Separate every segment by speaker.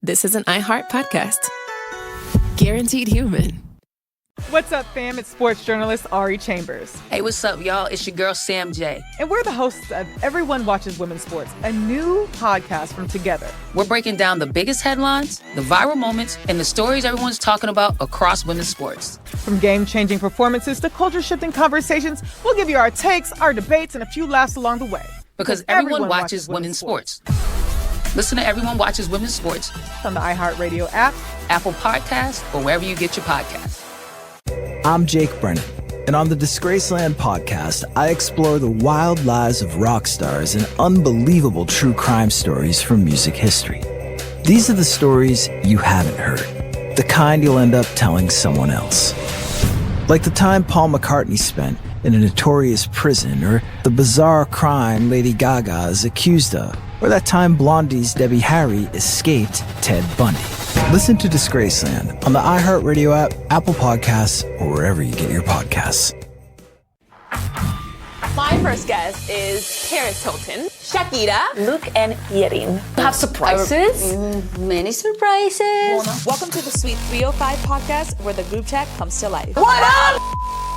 Speaker 1: this is an iHeart podcast. Guaranteed human.
Speaker 2: What's up, fam? It's sports journalist Ari Chambers.
Speaker 3: Hey, what's up, y'all? It's your girl, Sam J.
Speaker 2: And we're the hosts of Everyone Watches Women's Sports, a new podcast from Together.
Speaker 3: We're breaking down the biggest headlines, the viral moments, and the stories everyone's talking about across women's sports.
Speaker 2: From game-changing performances to culture-shifting conversations, we'll give you our takes, our debates, and a few laughs along the way.
Speaker 3: Because everyone watches women's sports. Listen to Everyone Watches Women's Sports
Speaker 2: on the iHeartRadio app,
Speaker 3: Apple Podcasts, or wherever you get your podcasts.
Speaker 4: I'm Jake Brennan, and on the Disgraceland podcast, I explore the wild lives of rock stars and unbelievable true crime stories from music history. These are the stories you haven't heard, the kind you'll end up telling someone else. Like the time Paul McCartney spent in a notorious prison, or the bizarre crime Lady Gaga is accused of, or that time Blondie's Debbie Harry escaped Ted Bundy. Listen to Disgraceland on the iHeartRadio app, Apple Podcasts, or wherever you get your podcasts.
Speaker 5: My first guest is Paris Hilton, Shakira, Luke, and Yerin. Have surprises?
Speaker 6: Many surprises.
Speaker 5: Welcome to the Sweet 305 podcast, where the group chat comes to life.
Speaker 6: What up?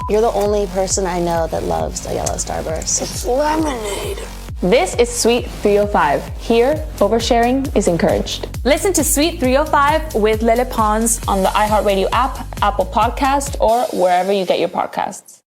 Speaker 6: You're the only person I know that loves a yellow Starburst.
Speaker 7: It's lemonade.
Speaker 5: This is Sweet 305. Here, oversharing is encouraged. Listen to Sweet 305 with Lele Pons on the iHeartRadio app, Apple Podcast, or wherever you get your podcasts.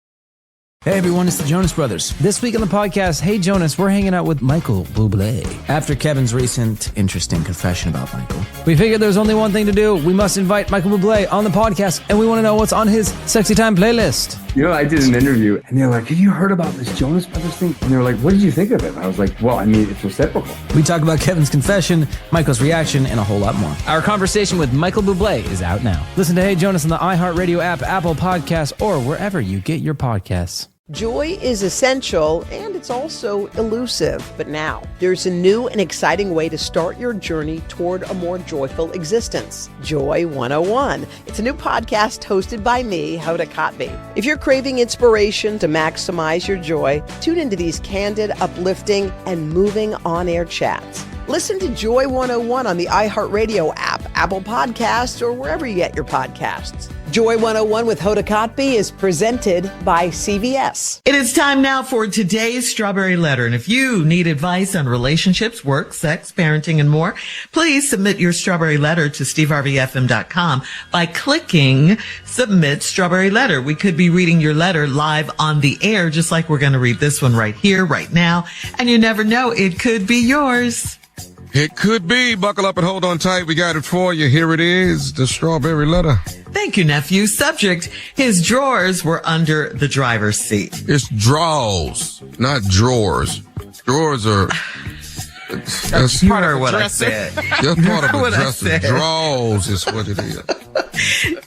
Speaker 8: Hey everyone, it's the Jonas Brothers. This week on the podcast, Hey Jonas, we're hanging out with Michael Bublé. After Kevin's recent interesting confession about Michael, we figured there's only one thing to do. We must invite Michael Bublé on the podcast, and we want to know what's on his Sexy Time playlist.
Speaker 9: You know, I did an interview, and they're like, have you heard about this Jonas Brothers thing? And they were like, what did you think of it? And I was like, well, I mean, it's reciprocal.
Speaker 8: We talk about Kevin's confession, Michael's reaction, and a whole lot more. Our conversation with Michael Bublé is out now. Listen to Hey Jonas on the iHeartRadio app, Apple Podcasts, or wherever you get your podcasts.
Speaker 10: Joy is essential, and it's also elusive. But now, there's a new and exciting way to start your journey toward a more joyful existence. Joy 101. It's a new podcast hosted by me, Hoda Kotb. If you're craving inspiration to maximize your joy, tune into these candid, uplifting, and moving on-air chats. Listen to Joy 101 on the iHeartRadio app, Apple Podcasts, or wherever you get your podcasts. Joy 101 with Hoda Kotb is presented by CVS.
Speaker 11: It is time now for today's Strawberry Letter. And if you need advice on relationships, work, sex, parenting, and more, please submit your Strawberry Letter to steveharveyfm.com by clicking Submit Strawberry Letter. We could be reading your letter live on the air, just like we're going to read this one right here, right now. And you never know, it could be yours.
Speaker 12: It could be. Buckle up and hold on tight. We got it for you. Here it is, the Strawberry Letter.
Speaker 11: Thank you, nephew. Subject, his drawers were under the driver's seat.
Speaker 12: It's drawers, not drawers. Drawers are...
Speaker 11: That's part of what I said.
Speaker 12: That's part of a dresser. Drawers is what it is.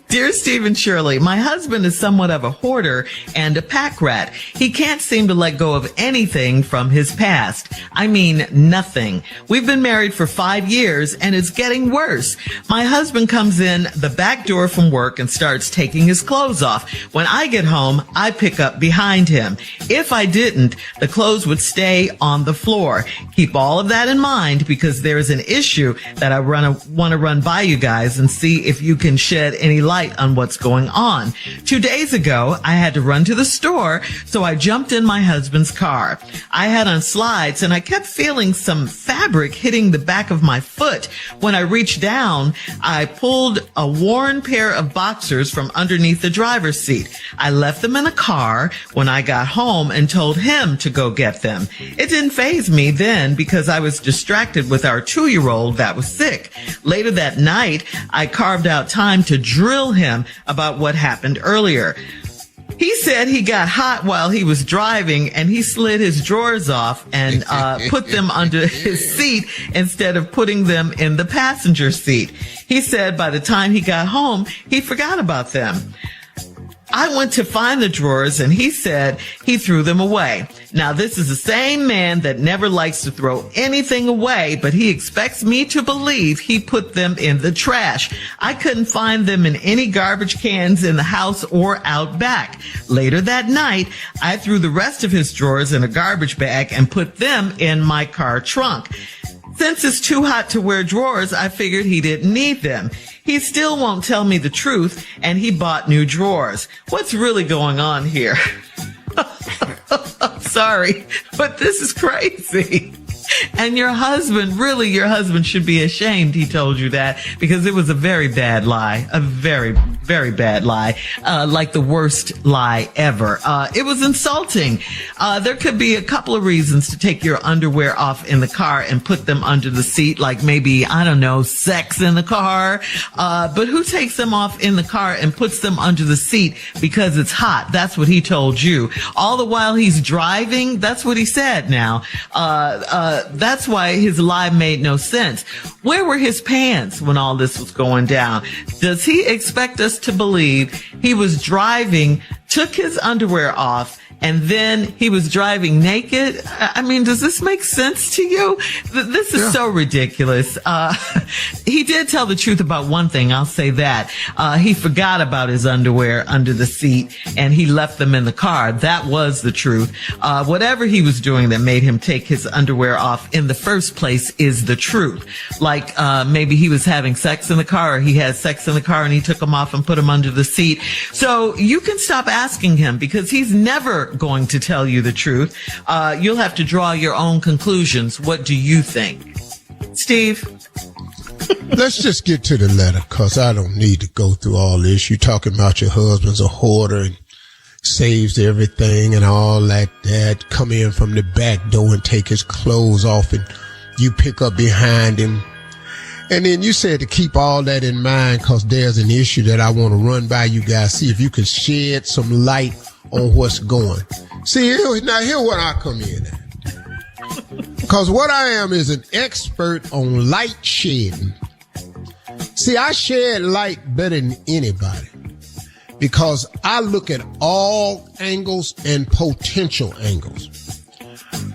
Speaker 11: Dear Steve and Shirley, my husband is somewhat of a hoarder and a pack rat. He can't seem to let go of anything from his past. I mean, nothing. We've been married for 5 years and it's getting worse. My husband comes in the back door from work and starts taking his clothes off. When I get home, I pick up behind him. If I didn't, the clothes would stay on the floor. Keep all of that in mind because there is an issue that I want to run by you guys and see if you can shed any light on what's going on. 2 days ago, I had to run to the store, so I jumped in my husband's car. I had on slides and I kept feeling some fabric hitting the back of my foot. When I reached down, I pulled a worn pair of boxers from underneath the driver's seat. I left them in a car when I got home and told him to go get them. It didn't faze me then because I was distracted with our 2-year-old that was sick. Later that night, I carved out time to drill him about what happened earlier. He said he got hot while he was driving and he slid his drawers off and put them under his seat instead of putting them in the passenger seat. He said by the time he got home, he forgot about them. I went to find the drawers and he said he threw them away. Now, this is the same man that never likes to throw anything away, but he expects me to believe he put them in the trash. I couldn't find them in any garbage cans in the house or out back. Later that night, I threw the rest of his drawers in a garbage bag and put them in my car trunk. Since it's too hot to wear drawers, I figured he didn't need them. He still won't tell me the truth, and he bought new drawers. What's really going on here? I'm sorry, but this is crazy. And your husband should be ashamed he told you that, because it was a very bad lie, a very, very bad lie, like the worst lie ever. It was insulting. There could be a couple of reasons to take your underwear off in the car and put them under the seat, like maybe, I don't know, sex in the car. But who takes them off in the car and puts them under the seat because it's hot? That's what he told you. All the while he's driving, that's what he said now. That's why his lie made no sense. Where were his pants when all this was going down? Does he expect us to believe he was driving, took his underwear off, and then he was driving naked? I mean, does this make sense to you? This is so ridiculous. He did tell the truth about one thing, I'll say that. He forgot about his underwear under the seat, and he left them in the car. That was the truth. Whatever he was doing that made him take his underwear off in the first place is the truth. Like, maybe he was having sex in the car, or he had sex in the car and he took them off and put them under the seat. So you can stop asking him, because he's never going to tell you the truth. You'll have to draw your own conclusions. What do you think? Steve?
Speaker 7: Let's just get to the letter, because I don't need to go through all this. You're talking about your husband's a hoarder and saves everything and all like that. Come in from the back door and take his clothes off, and you pick up behind him. And then you said to keep all that in mind, because there's an issue that I want to run by you guys. See if you can shed some light on what's going. See, here's what I come in at. Because what I am is an expert on light shedding. See, I shed light better than anybody, because I look at all angles and potential angles.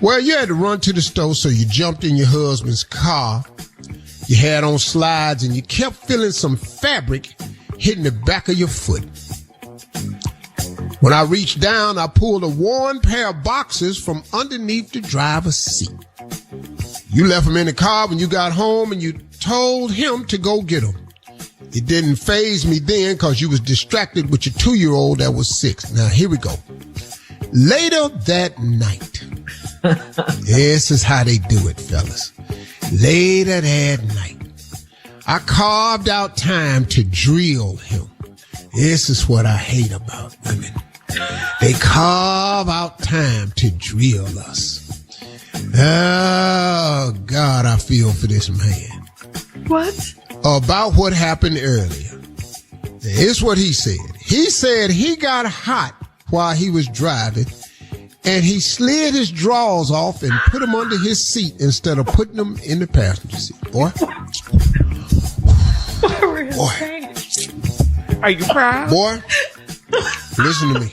Speaker 7: Well, you had to run to the store, so you jumped in your husband's car. You had on slides, and you kept feeling some fabric hitting the back of your foot. When I reached down, I pulled a worn pair of boxers from underneath the driver's seat. You left them in the car when you got home, and you told him to go get them. It didn't faze me then, because you was distracted with your 2-year-old that was 6. Now, here we go. Later that night. This is how they do it, fellas. Later that night, I carved out time to drill him. This is what I hate about women. They carve out time to drill us. Oh, God, I feel for this man.
Speaker 11: What?
Speaker 7: About what happened earlier. Here's what he said. He said he got hot while he was driving, and he slid his drawers off and put them under his seat instead of putting them in the passenger seat. Boy.
Speaker 11: Are you proud?
Speaker 7: Boy, listen to me.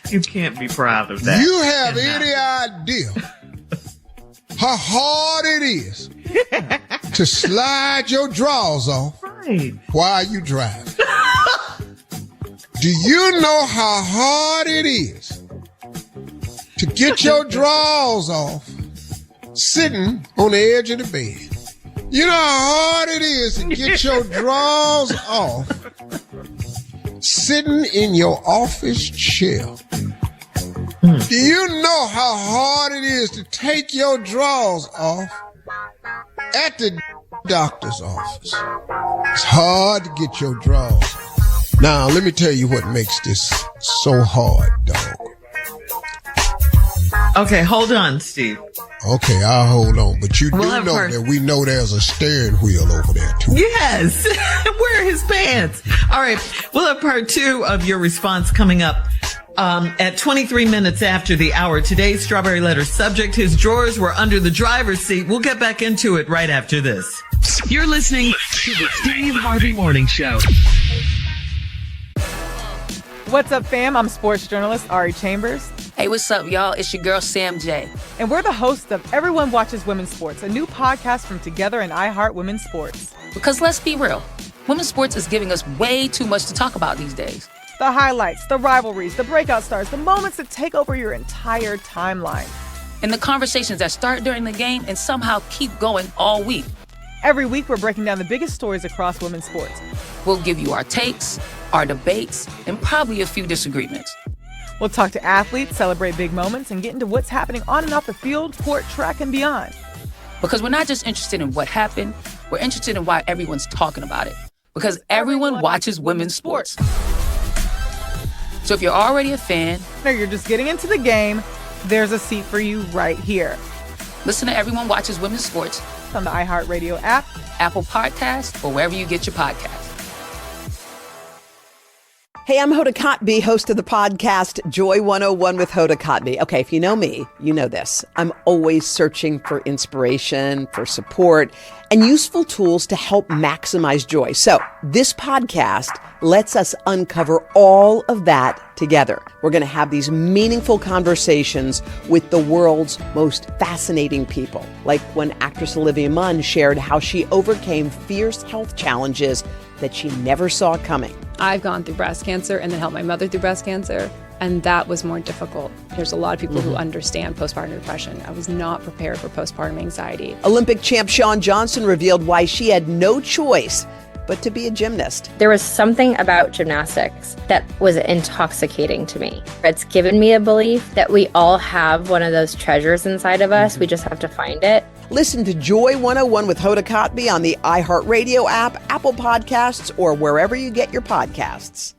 Speaker 11: You can't be proud of that.
Speaker 7: You have any idea how hard it is to slide your drawers off while you drive? Do you know how hard it is to get your drawers off sitting on the edge of the bed? You know how hard it is to get your drawers off sitting in your office chair? Do you know how hard it is to take your drawers off at the doctor's office? It's hard to get your drawers off. Now, let me tell you what makes this so hard, dog.
Speaker 11: Okay, hold on, Steve.
Speaker 7: Okay, I'll hold on. But you do know that we know there's a steering wheel over there, too.
Speaker 11: Yes. Where are his pants? All right. We'll have part 2 of your response coming up at 23 minutes after the hour. Today's Strawberry Letter subject: his drawers were under the driver's seat. We'll get back into it right after this.
Speaker 13: You're listening to the Steve Harvey Morning Show.
Speaker 2: What's up, fam? I'm sports journalist Ari Chambers.
Speaker 3: Hey, what's up, y'all? It's your girl, Sam J.
Speaker 2: And we're the hosts of Everyone Watches Women's Sports, a new podcast from Together and iHeart Women's Sports.
Speaker 3: Because let's be real, women's sports is giving us way too much to talk about these days.
Speaker 2: The highlights, the rivalries, the breakout stars, the moments that take over your entire timeline.
Speaker 3: and the conversations that start during the game and somehow keep going all week.
Speaker 2: Every week, we're breaking down the biggest stories across women's sports.
Speaker 3: We'll give you our takes, our debates, and probably a few disagreements.
Speaker 2: We'll talk to athletes, celebrate big moments, and get into what's happening on and off the field, court, track, and beyond.
Speaker 3: Because we're not just interested in what happened, we're interested in why everyone's talking about it. Because everyone watches women's sports. So if you're already a fan,
Speaker 2: or you're just getting into the game, there's a seat for you right here.
Speaker 3: Listen to Everyone Watches Women's Sports
Speaker 2: on the iHeartRadio app,
Speaker 3: Apple Podcasts, or wherever you get your podcasts.
Speaker 10: Hey, I'm Hoda Kotb, host of the podcast Joy 101 with Hoda Kotb. Okay, if you know me, you know this. I'm always searching for inspiration, for support, and useful tools to help maximize joy. So this podcast lets us uncover all of that together. We're going to have these meaningful conversations with the world's most fascinating people, like when actress Olivia Munn shared how she overcame fierce health challenges that she never saw coming.
Speaker 14: I've gone through breast cancer and then helped my mother through breast cancer, and that was more difficult. There's a lot of people who understand postpartum depression. I was not prepared for postpartum anxiety.
Speaker 10: Olympic champ Shawn Johnson revealed why she had no choice but to be a gymnast.
Speaker 15: There was something about gymnastics that was intoxicating to me. It's given me a belief that we all have one of those treasures inside of us. We just have to find it.
Speaker 10: Listen to Joy 101 with Hoda Kotb on the iHeartRadio app, Apple Podcasts, or wherever you get your podcasts.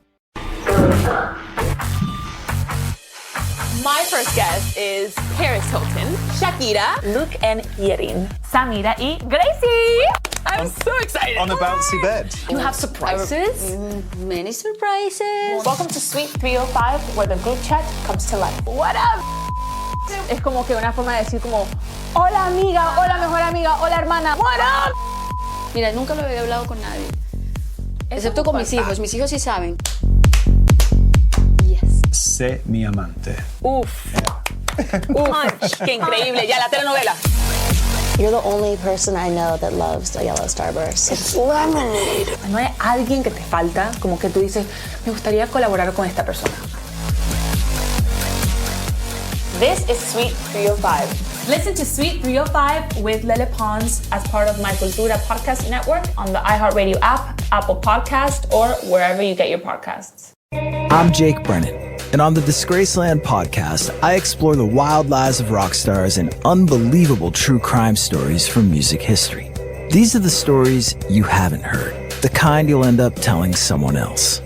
Speaker 5: My first guest is Paris Hilton, Shakira, Luke and Yerin, Samira y Gracie. I'm so excited.
Speaker 16: On the bouncy bed.
Speaker 5: You have surprises?
Speaker 6: Many surprises.
Speaker 5: Welcome to Suite 305, where the group chat comes to life. What up? Es como que una forma de decir como, hola amiga, hola mejor amiga, hola hermana, what up?
Speaker 6: Mira, nunca lo había hablado con nadie. Excepto con mis hijos. Mis hijos sí saben.
Speaker 16: Sé mi amante.
Speaker 5: Uf. Punch. Qué increíble. Ya la telenovela.
Speaker 6: You're the only person I know that loves a yellow starburst. It's lemonade.
Speaker 5: No hay alguien que te falta, como que tú dices, me gustaría colaborar con esta persona. This is Suite 305. Listen to Suite 305 with Lele Pons as part of My Cultura podcast network on the iHeartRadio app, Apple Podcast, or wherever you get your podcasts.
Speaker 4: I'm Jake Brennan, and on the Disgraceland podcast, I explore the wild lives of rock stars and unbelievable true crime stories from music history. These are the stories you haven't heard, the kind you'll end up telling someone else.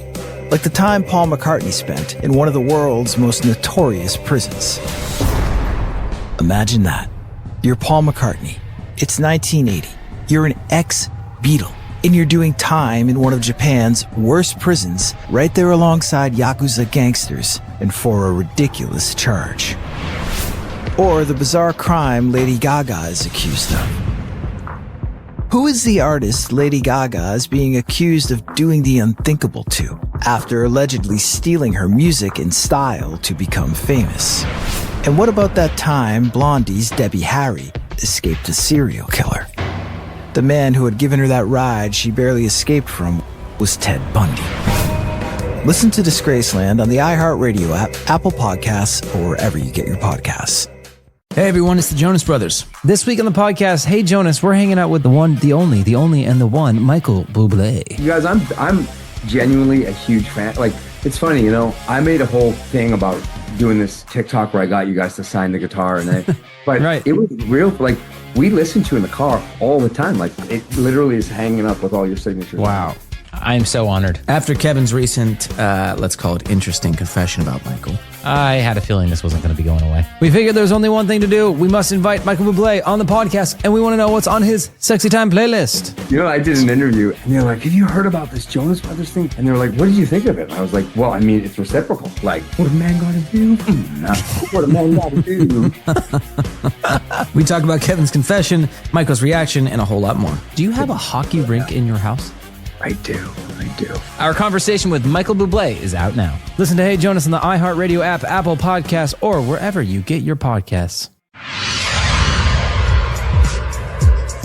Speaker 4: Like the time Paul McCartney spent in one of the world's most notorious prisons. Imagine that. You're Paul McCartney. It's 1980. You're an ex-Beatle. And you're doing time in one of Japan's worst prisons, right there alongside Yakuza gangsters, and for a ridiculous charge. Or the bizarre crime Lady Gaga is accused of. Who is the artist Lady Gaga is being accused of doing the unthinkable to, after allegedly stealing her music and style to become famous? And what about that time Blondie's Debbie Harry escaped a serial killer? The man who had given her that ride she barely escaped from was Ted Bundy. Listen to Disgraceland on the iHeartRadio app, Apple Podcasts, or wherever you get your podcasts.
Speaker 8: Hey everyone, it's the Jonas Brothers. This week on the podcast, Hey Jonas, we're hanging out with the one, the only, and the one, Michael Bublé.
Speaker 9: You guys, I'm genuinely a huge fan. Like, it's funny, you know, I made a whole thing about doing this TikTok where I got you guys to sign the guitar, but right. It was real, like, we listen to in the car all the time. Like, it literally is hanging up with all your signatures.
Speaker 8: Wow. I'm so honored. After Kevin's recent, let's call it interesting confession about Michael, I had a feeling this wasn't going to be going away. We figured there was only one thing to do. We must invite Michael Bublé on the podcast, and we want to know what's on his Sexy Time playlist.
Speaker 9: You know, I did an interview, and they're like, have you heard about this Jonas Brothers thing? And they're like, what did you think of it? And I was like, well, I mean, it's reciprocal. Like, what a man got to do? What a man got to do?
Speaker 8: We talk about Kevin's confession, Michael's reaction, and a whole lot more. Do you have a hockey rink in your house?
Speaker 9: I do.
Speaker 8: Our conversation with Michael Bublé is out now. Listen to Hey Jonas on the iHeartRadio app, Apple Podcasts, or wherever you get your podcasts.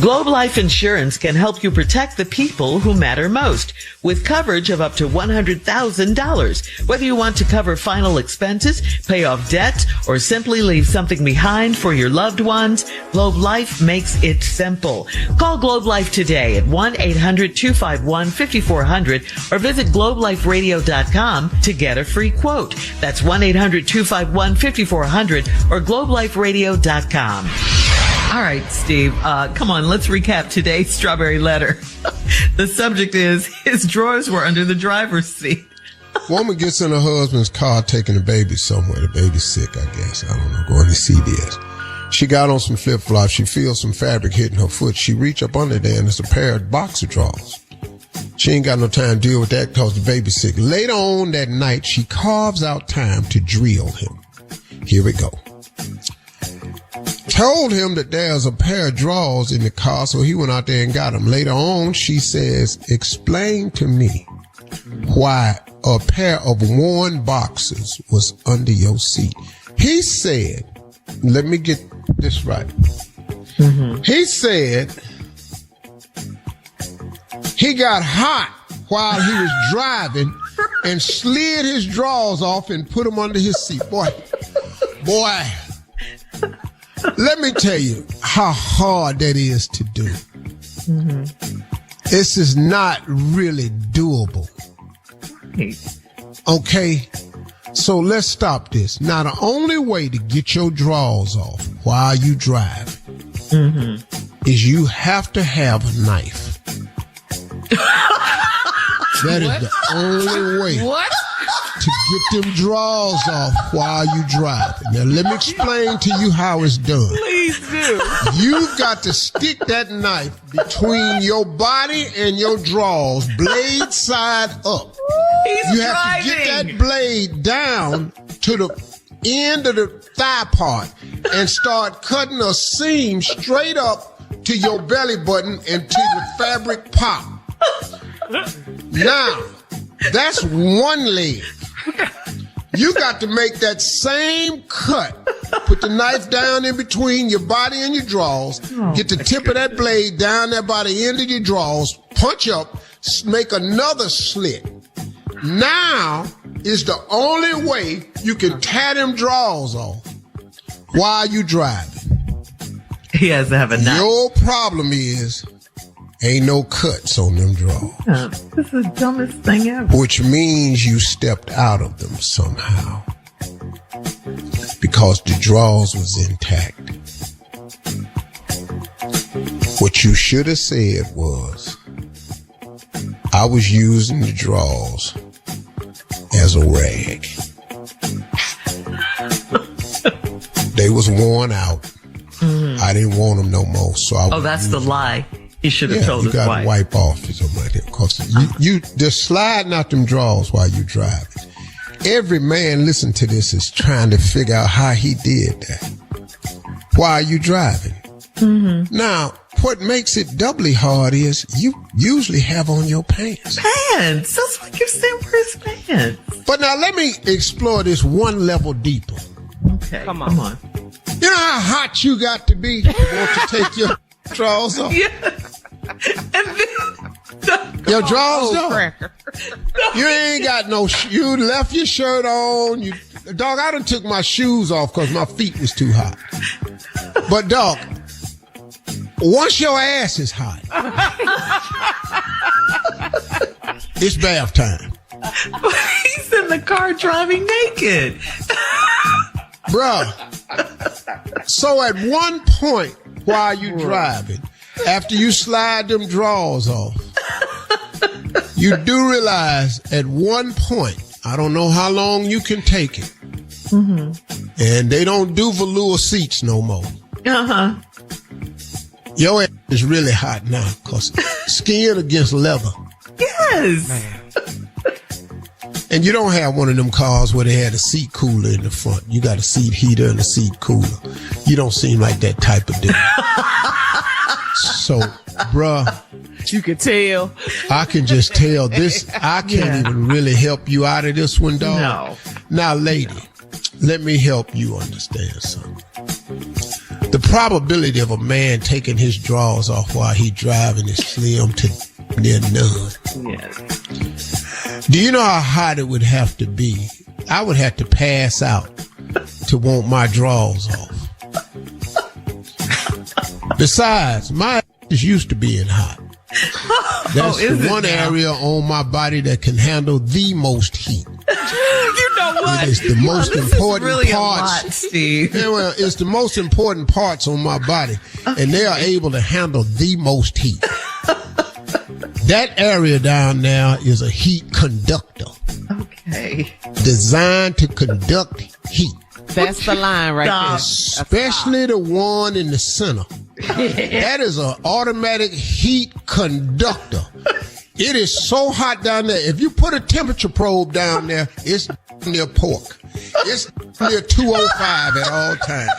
Speaker 11: Globe Life Insurance can help you protect the people who matter most with coverage of up to $100,000. Whether you want to cover final expenses, pay off debt, or simply leave something behind for your loved ones, Globe Life makes it simple. Call Globe Life today at 1-800-251-5400 or visit globeliferadio.com to get a free quote. That's 1-800-251-5400 or globeliferadio.com. All right, Steve, come on, let's recap today's Strawberry Letter. The subject is, his drawers were under the driver's seat.
Speaker 7: Woman gets in her husband's car taking the baby somewhere. The baby's sick, I guess. I don't know, going to CVS. She got on some flip-flops. She feels some fabric hitting her foot. She reach up under there, and it's a pair of boxer drawers. She ain't got no time to deal with that because the baby's sick. Later on that night, she carves out time to drill him. Here we go. Told him that there's a pair of drawers in the car, so he went out there and got them. Later on, she says, explain to me why a pair of worn boxers was under your seat. He said, let me get this right. He said he got hot while he was driving and slid his drawers off and put them under his seat. Boy, let me tell you how hard that is to do. This is not really doable. Okay? So let's stop this. Now, the only way to get your drawers off while you drive is you have to have a knife. That is the only way to get them drawers off while you drive. Now, let me explain to you how it's done.
Speaker 11: Please do.
Speaker 7: You've got to stick that knife between your body and your drawers, blade side up. You have to get that blade down to the end of the thigh part and start cutting a seam straight up to your belly button until the fabric pop. Now, that's one leg. You got to make that same cut. Put the knife down in between your body and your drawers. Get the tip of that blade down there by the end of your drawers. Punch up. Make another slit. Now is the only way you can tear them drawers off while you driving.
Speaker 11: He has to have a knife.
Speaker 7: Your problem is ain't no cuts on them drawers.
Speaker 11: This is the dumbest thing ever.
Speaker 7: Which means you stepped out of them somehow. Because the drawers was intact. What you should have said was, I was using the drawers as a rag. They was worn out. I didn't want them no more, so I
Speaker 11: that's the lie. He should have told his wife.
Speaker 7: You got to wipe off or something like that. Because you just sliding out them drawers while you driving. Every man listen to this is trying to figure out how he did that. Why are you driving? Now, what makes it doubly hard is you usually have on your pants.
Speaker 11: Pants? That's what you're saying. Where's pants?
Speaker 7: But now let me explore this one level deeper.
Speaker 11: Okay, come on.
Speaker 7: You know how hot you got to be to want to take your drawers off?
Speaker 11: Yeah. And then,
Speaker 7: your drawers off. You ain't got no, you left your shirt on. Dog, I done took my shoes off because my feet was too hot. But dog, once your ass is hot, it's bath time.
Speaker 11: But he's in the car driving naked.
Speaker 7: Bruh. So at one point while you driving, after you slide them drawers off, you do realize at one point, I don't know how long you can take it, and they don't do velour seats no more. Your ass is really hot now because skin against leather.
Speaker 11: Yes.
Speaker 7: Man. And you don't have one of them cars where they had a seat cooler in the front. You got a seat heater and a seat cooler. You don't seem like that type of dude. So, bruh.
Speaker 2: You can tell.
Speaker 7: I can just tell this. I can't even really help you out of this one, dog.
Speaker 11: No.
Speaker 7: Now, lady, let me help you understand something. The probability of a man taking his drawers off while he driving is slim to near none.
Speaker 11: Yeah.
Speaker 7: Do you know how hot it would have to be? I would have to pass out to want my drawers off. Besides, my is used to being hot. That's the one area on my body that can handle the most heat.
Speaker 11: You know what?
Speaker 7: It is the most important
Speaker 11: really
Speaker 7: parts.
Speaker 11: A lot, Steve.
Speaker 7: Yeah, well, it's the most important parts on my body, and they are able to handle the most heat. That area down there is a heat conductor.
Speaker 11: Okay.
Speaker 7: Designed to conduct heat.
Speaker 2: That's the line right there.
Speaker 7: Especially the one in the center. That is an automatic heat conductor. It is so hot down there. If you put a temperature probe down there, it's near pork. It's near 205 at all times.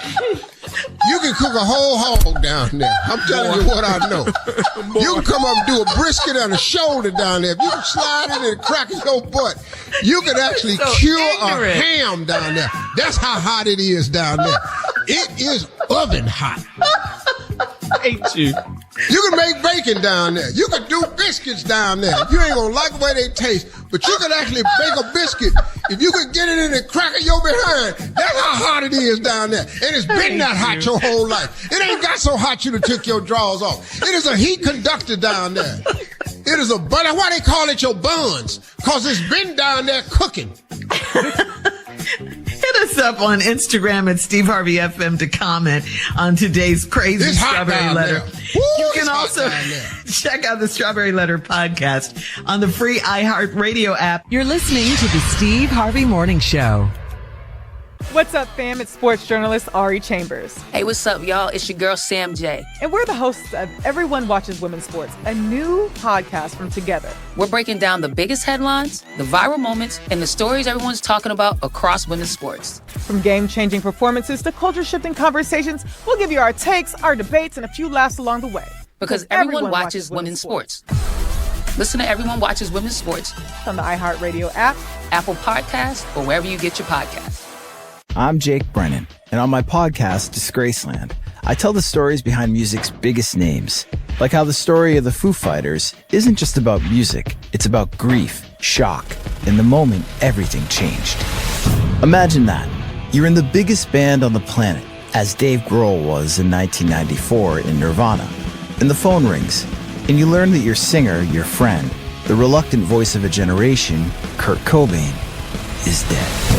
Speaker 7: You can cook a whole hog down there. I'm telling you what I know. You can come up and do a brisket and a shoulder down there. If you can slide it in the crack of your butt, you can actually cure a ham down there. That's how hot it is down there. It is oven hot.
Speaker 2: Hate you.
Speaker 7: You can make bacon down there. You can do biscuits down there. You ain't gonna like the way they taste, but you can actually bake a biscuit. If you can get it in the crack of your behind, that's how hot it is down there. And it's been that hot your whole life. It ain't got so hot you to take your drawers off. It is a heat conductor down there. It is a butter. Why they call it your buns? Because it's been down there cooking.
Speaker 11: Hit us up on Instagram at Steve Harvey FM to comment on today's crazy Strawberry Letter. You can also check out the Strawberry Letter podcast on the free iHeartRadio app.
Speaker 17: You're listening to the Steve Harvey Morning Show.
Speaker 2: What's up, fam? It's sports journalist Ari Chambers.
Speaker 3: Hey, what's up, y'all? It's your girl, Sam J.
Speaker 2: And we're the hosts of Everyone Watches Women's Sports, a new podcast from Together.
Speaker 3: We're breaking down the biggest headlines, the viral moments, and the stories everyone's talking about across women's sports.
Speaker 2: From game-changing performances to culture-shifting conversations, we'll give you our takes, our debates, and a few laughs along the way.
Speaker 3: Because everyone watches women's sports. Listen to Everyone Watches Women's Sports
Speaker 2: on the iHeartRadio app,
Speaker 3: Apple Podcasts, or wherever you get your podcasts.
Speaker 4: I'm Jake Brennan, and on my podcast, Disgraceland, I tell the stories behind music's biggest names. Like how the story of the Foo Fighters isn't just about music, it's about grief, shock, and the moment everything changed. Imagine that. You're in the biggest band on the planet, as Dave Grohl was in 1994 in Nirvana. And the phone rings, and you learn that your singer, your friend, the reluctant voice of a generation, Kurt Cobain, is dead.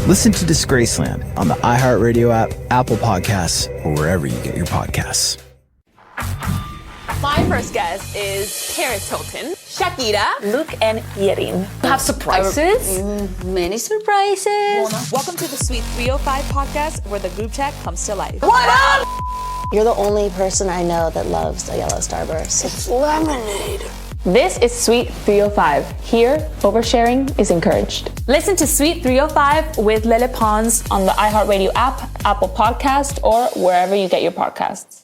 Speaker 4: Listen to Disgraceland on the iHeartRadio app, Apple Podcasts, or wherever you get your podcasts.
Speaker 5: My first guest is Paris Hilton, Shakira, Luke, and Yerin. Have surprises?
Speaker 6: Many surprises.
Speaker 5: Welcome to the Sweet 305 podcast, where the group chat comes to life.
Speaker 6: What up? You're the only person I know that loves a yellow Starburst. It's lemonade.
Speaker 5: This is Sweet 305. Here, oversharing is encouraged. Listen to Sweet 305 with Lele Pons on the iHeartRadio app, Apple Podcast, or wherever you get your podcasts.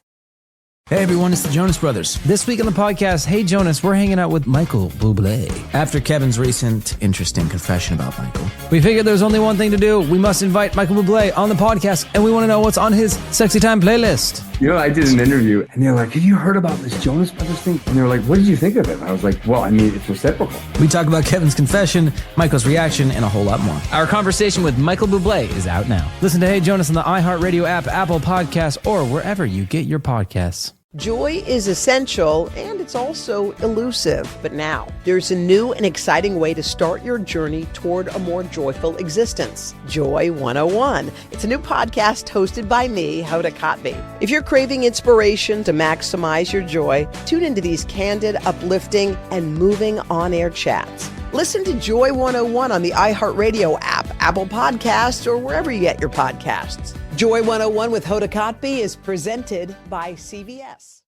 Speaker 8: Hey everyone, it's the Jonas Brothers. This week on the podcast, Hey Jonas, we're hanging out with Michael Bublé. After Kevin's recent interesting confession about Michael, we figured there's only one thing to do. We must invite Michael Bublé on the podcast, and we want to know what's on his Sexy Time playlist.
Speaker 9: You know, I did an interview, and they're like, have you heard about this Jonas Brothers thing? And they were like, what did you think of it? And I was like, well, I mean, it's reciprocal.
Speaker 8: We talk about Kevin's confession, Michael's reaction, and a whole lot more. Our conversation with Michael Bublé is out now. Listen to Hey Jonas on the iHeartRadio app, Apple Podcasts, or wherever you get your podcasts.
Speaker 10: Joy is essential, and it's also elusive. But now, there's a new and exciting way to start your journey toward a more joyful existence. Joy 101. It's a new podcast hosted by me, Hoda Kotb. If you're craving inspiration to maximize your joy, tune into these candid, uplifting, and moving on-air chats. Listen to Joy 101 on the iHeartRadio app, Apple Podcasts, or wherever you get your podcasts. Joy 101 with Hoda Kotb is presented by CVS.